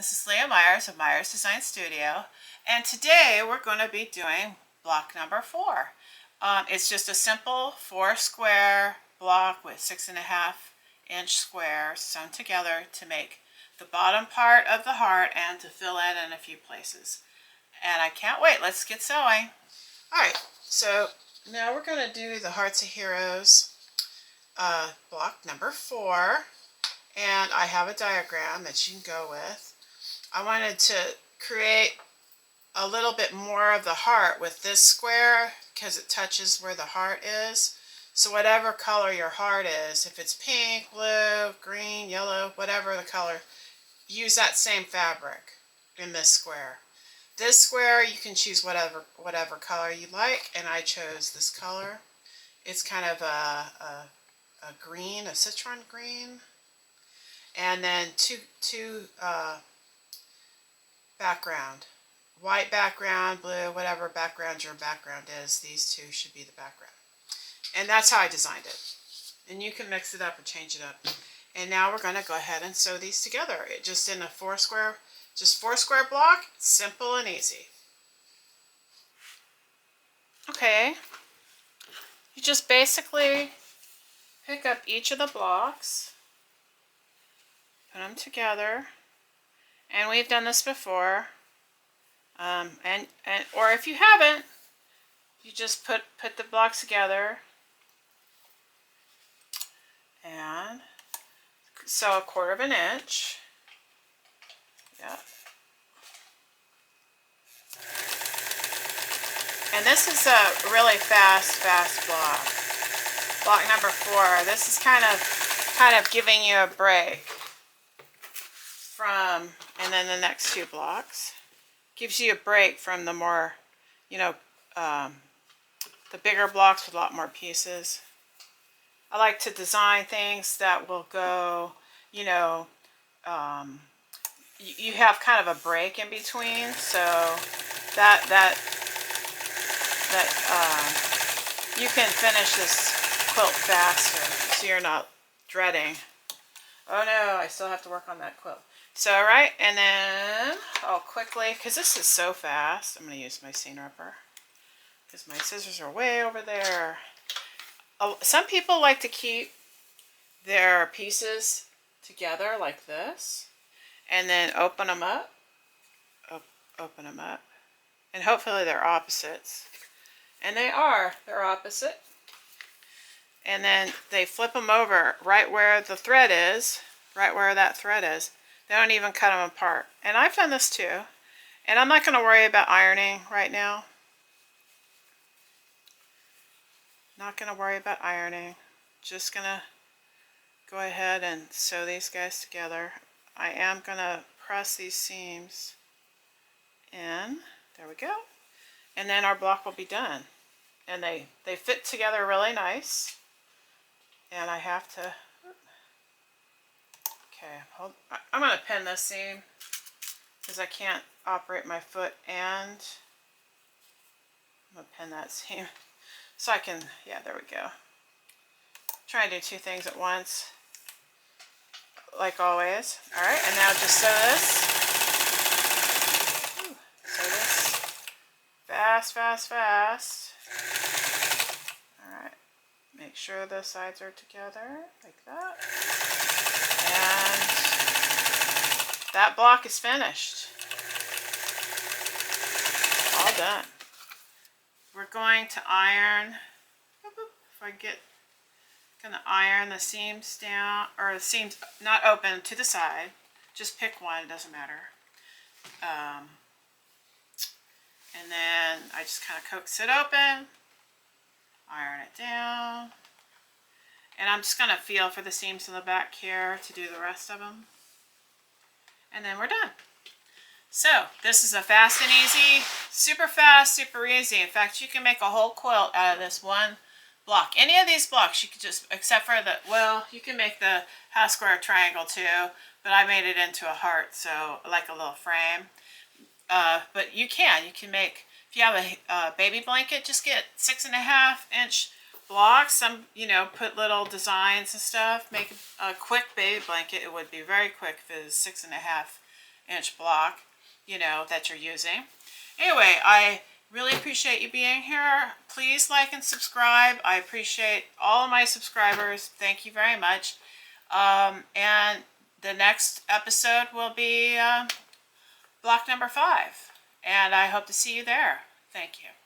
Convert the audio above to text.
This is Leah Myers of Myers Design Studio, and today we're going to be doing block number 4. It's just a simple 4 square block with 6.5-inch squares sewn together to make the bottom part of the heart and to fill in a few places. And I can't wait. Let's get sewing. Alright, so now we're going to do the Hearts of Heroes block number 4. And I have a diagram that you can go with. I wanted to create a little bit more of the heart with this square because it touches where the heart is. So whatever color your heart is, if it's pink, blue, green, yellow, whatever the color, use that same fabric in this square. This square you can choose whatever color you like, and I chose this color. It's kind of a green, a citron green. And then two background, white background, blue, whatever background your background is, these two should be the background. And that's how I designed it. And you can mix it up or change it up. And now we're going to go ahead and sew these together. Just in a 4 square block, simple and easy. Okay, you just basically pick up each of the blocks, put them together, and we've done this before. Or if you haven't, you just put the blocks together and sew 1/4 inch. Yeah. And this is a really fast block. Block number 4. This is kind of giving you a break from, and then the next 2 blocks gives you a break from the more, the bigger blocks with a lot more pieces. I like to design things that will go, you have kind of a break in between, so that you can finish this quilt faster, so you're not dreading, oh no, I still have to work on that quilt. So, right, and then I'll quickly, because this is so fast, I'm going to use my seam ripper, because my scissors are way over there. Some people like to keep their pieces together like this, and then open them up, and hopefully they're opposites. And they're opposite. And then they flip them over right where the thread is, right where that thread is. They don't even cut them apart. And I've done this too. And I'm not going to worry about ironing right now. Not going to worry about ironing. Just going to go ahead and sew these guys together. I am going to press these seams in. There we go. And then our block will be done. And they fit together really nice. And I have to, okay, I'm going to pin this seam because I can't operate my foot, and I'm going to pin that seam so I can, yeah, there we go. Try and do 2 things at once, like always. All right, and now just sew this. Sew this fast. All right. Make sure the sides are together, like that. And that block is finished. All done. We're going to iron, gonna iron the seams down, or the seams not open to the side. Just pick one, it doesn't matter. And then I just kind of coax it open. Iron it down, and I'm just going to feel for the seams in the back here to do the rest of them, and then we're done. So this is a fast and easy, super fast, super easy. In fact, you can make a whole quilt out of this one block. Any of these blocks you could just, except for the, well, you can make the half square triangle too, but I made it into a heart, so like a little frame. But you can make, if you have a baby blanket, just get 6.5-inch blocks. Some, put little designs and stuff. Make a quick baby blanket. It would be very quick if it was 6.5 inch block, you know, that you're using. Anyway, I really appreciate you being here. Please like and subscribe. I appreciate all of my subscribers. Thank you very much. And the next episode will be block number 5. And I hope to see you there. Thank you.